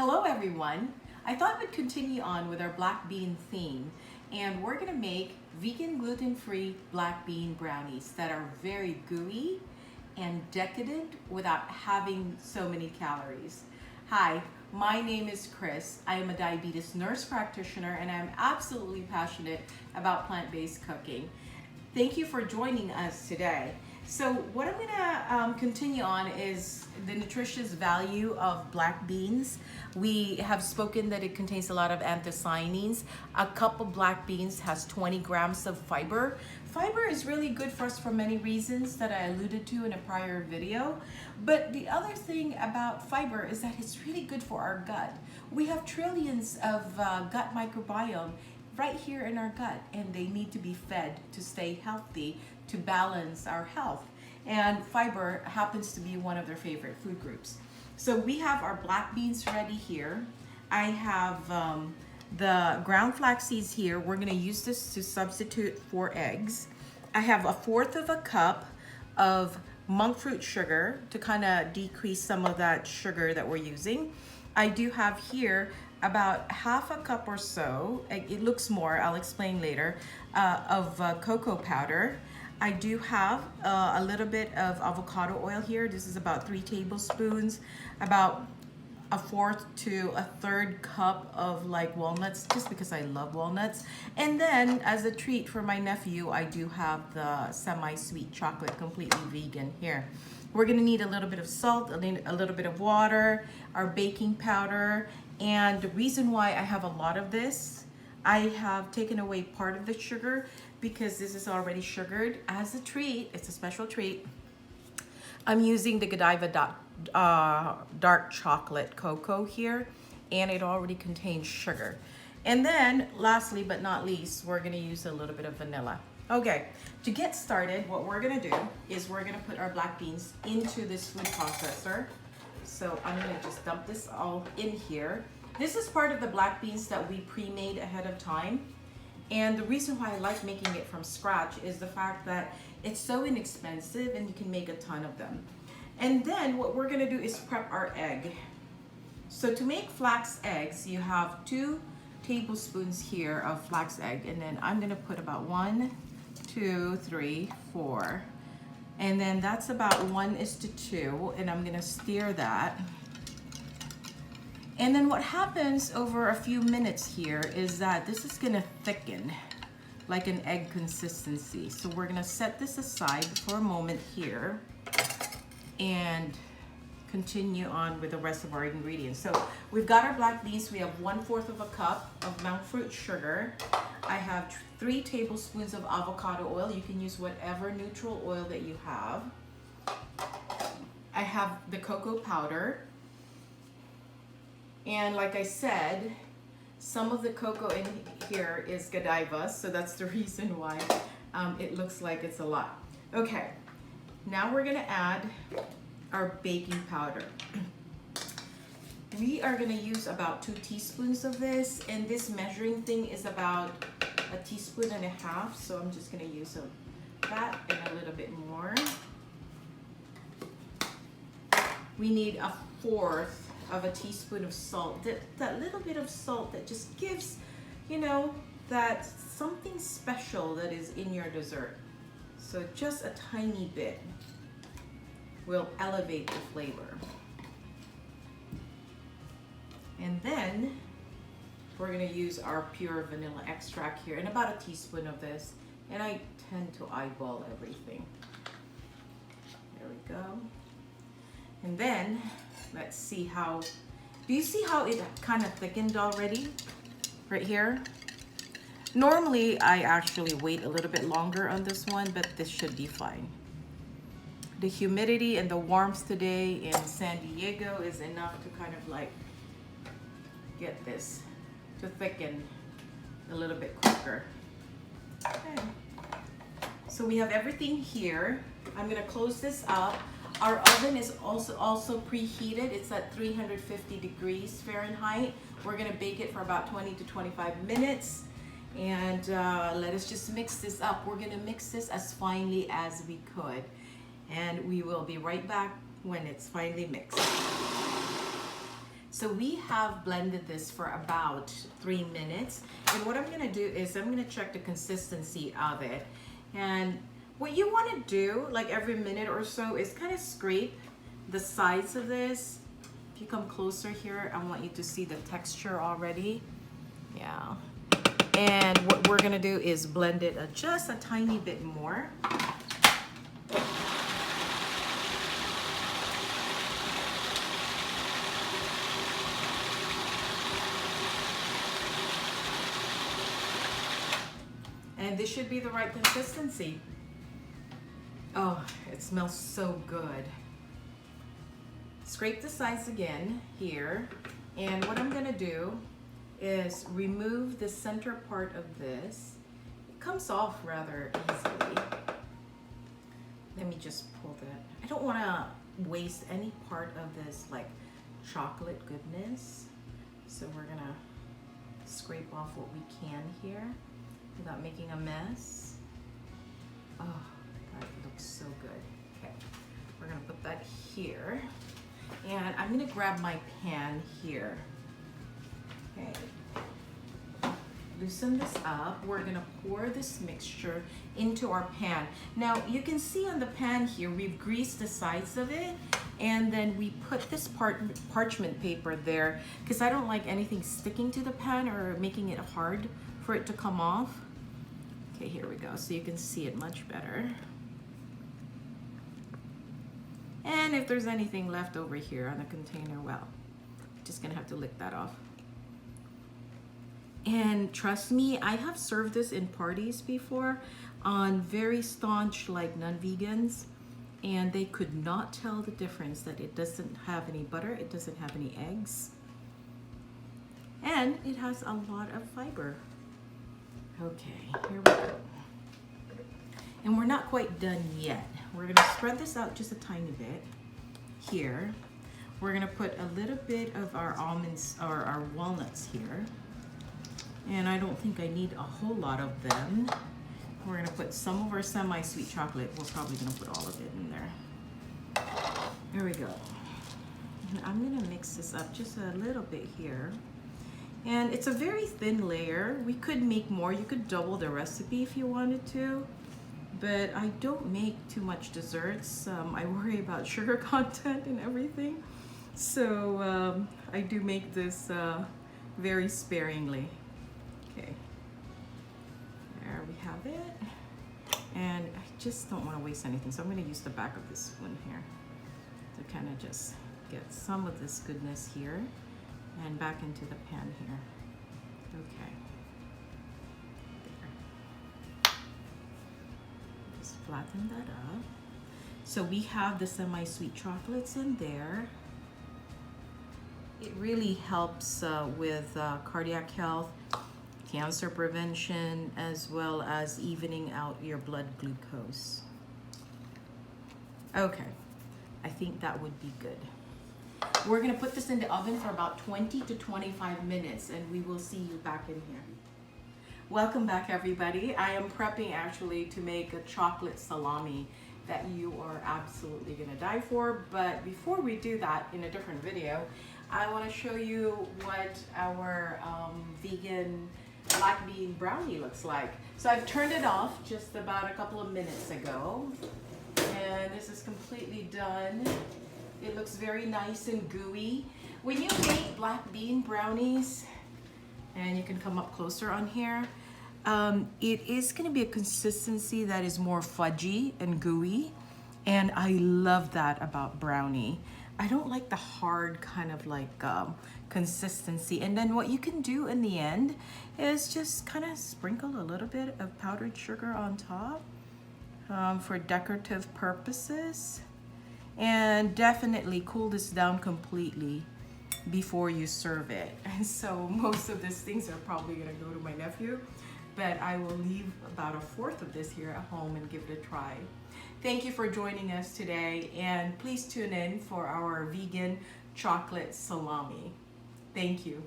Hello everyone. I thought we'd continue on with our black bean theme, and we're gonna make vegan gluten-free black bean brownies that are very gooey and decadent without having so many calories. Hi, my name is Chris. I am a diabetes nurse practitioner and I'm absolutely passionate about plant-based cooking. Thank you for joining us today. So what I'm gonna continue on is the nutritious value of black beans. We have spoken that it contains a lot of anthocyanins. A cup of black beans has 20 grams of fiber. Fiber is really good for us for many reasons that I alluded to in a prior video. But the other thing about fiber is that it's really good for our gut. We have trillions of gut microbiome right here in our gut, and they need to be fed to stay healthy, to balance our health. And fiber happens to be one of their favorite food groups. So we have our black beans ready here. I have the ground flax seeds here. We're gonna use this to substitute for eggs. I have 1/4 of a cup of monk fruit sugar to kind of decrease some of that sugar that we're using. I do have here about 1/2 a cup or so, it looks more, I'll explain later, of cocoa powder. I do have a little bit of avocado oil here. This is about 3 tablespoons, about 1/4 to 1/3 cup of like walnuts, just because I love walnuts. And then as a treat for my nephew, I do have the semi-sweet chocolate, completely vegan here. We're gonna need a little bit of salt, a little bit of water, our baking powder. And the reason why I have a lot of this, I have taken away part of the sugar because this is already sugared. As a treat, it's a special treat, I'm using the Godiva dark chocolate cocoa here, and it already contains sugar. And then lastly but not least, we're gonna use a little bit of vanilla. Okay, to get started, what we're gonna do is we're gonna put our black beans into this food processor. So I'm gonna just dump this all in here. This is part of the black beans that we pre-made ahead of time. And the reason why I like making it from scratch is the fact that it's so inexpensive and you can make a ton of them. And then what we're gonna do is prep our egg. So to make flax eggs, you have 2 tablespoons here of flax egg, and then I'm gonna put about 1, 2, 3, 4. And then that's about 1:2, and I'm gonna stir that. And then what happens over a few minutes here is that this is gonna thicken like an egg consistency. So we're gonna set this aside for a moment here and continue on with the rest of our ingredients. So we've got our black beans. We have 1/4 of a cup of monk fruit sugar. I have 3 tablespoons of avocado oil. You can use whatever neutral oil that you have. I have the cocoa powder. And like I said, some of the cocoa in here is Godiva, so that's the reason why it looks like it's a lot. Okay, now we're gonna add our baking powder. We are gonna use about 2 teaspoons of this, and this measuring thing is about 1.5 teaspoons, so I'm just gonna use that and a little bit more. We need 1/4 of a teaspoon of salt. That little bit of salt that just gives, you know, that something special that is in your dessert. So just a tiny bit will elevate the flavor. And then we're gonna use our pure vanilla extract here, and about 1 teaspoon of this. And I tend to eyeball everything. There we go. And then let's see how, do you see how it kind of thickened already right here? Normally I actually wait a little bit longer on this one, but this should be fine. The humidity and the warmth today in San Diego is enough to kind of like get this to thicken a little bit quicker. Okay. So we have everything here. I'm gonna close this up. Our oven is also preheated. It's at 350 degrees Fahrenheit. We're gonna bake it for about 20 to 25 minutes. And let us just mix this up. We're gonna mix this as finely as we could. And we will be right back when it's finally mixed. So we have blended this for about 3 minutes. And what I'm gonna do is I'm gonna check the consistency of it. And what you wanna do, like every minute or so, is kind of scrape the sides of this. If you come closer here, I want you to see the texture already. Yeah. And what we're gonna do is blend it just a tiny bit more. And this should be the right consistency. Oh, it smells so good. Scrape the sides again here. And what I'm gonna do is remove the center part of this. It comes off rather easily. Let me just pull that. I don't wanna waste any part of this like chocolate goodness. So we're gonna scrape off what we can here without making a mess. Oh, that looks so good. Okay, we're gonna put that here. And I'm gonna grab my pan here. Okay, loosen this up. We're gonna pour this mixture into our pan. Now, you can see on the pan here, we've greased the sides of it, and then we put this parchment paper there because I don't like anything sticking to the pan or making it hard for it to come off. Okay, here we go. So you can see it much better. And if there's anything left over here on the container, well, just gonna have to lick that off. And trust me, I have served this in parties before on very staunch like non-vegans, and they could not tell the difference that it doesn't have any butter, it doesn't have any eggs, and it has a lot of fiber. Okay, here we go. And we're not quite done yet. We're gonna spread this out just a tiny bit here. We're gonna put a little bit of our almonds or our walnuts here. And I don't think I need a whole lot of them. We're gonna put some of our semi-sweet chocolate. We're probably gonna put all of it in there. There we go. And I'm gonna mix this up just a little bit here. And it's a very thin layer. We could make more. You could double the recipe if you wanted to. But I don't make too much desserts. I worry about sugar content and everything. So I do make this very sparingly. Okay, there we have it. And I just don't want to waste anything. So I'm going to use the back of this one here to kind of just get some of this goodness here and back into the pan here. Okay. Flatten that up. So we have the semi-sweet chocolates in there. It really helps with cardiac health, cancer prevention, as well as evening out your blood glucose. Okay, I think that would be good. We're gonna put this in the oven for about 20 to 25 minutes and we will see you back in here. Welcome back, everybody. I am prepping actually to make a chocolate salami that you are absolutely gonna die for. But before we do that in a different video, I wanna show you what our vegan black bean brownie looks like. So I've turned it off just about a couple of minutes ago. And this is completely done. It looks very nice and gooey. When you make black bean brownies, and you can come up closer on here, it is going to be a consistency that is more fudgy and gooey, and I love that about brownie. I don't like the hard kind of like consistency. And then what you can do in the end is just kind of sprinkle a little bit of powdered sugar on top for decorative purposes, and definitely cool this down completely before you serve it. And so most of these things are probably gonna go to my nephew, but I will leave about 1/4 of this here at home and give it a try. Thank you for joining us today, and please tune in for our vegan chocolate salami. Thank you.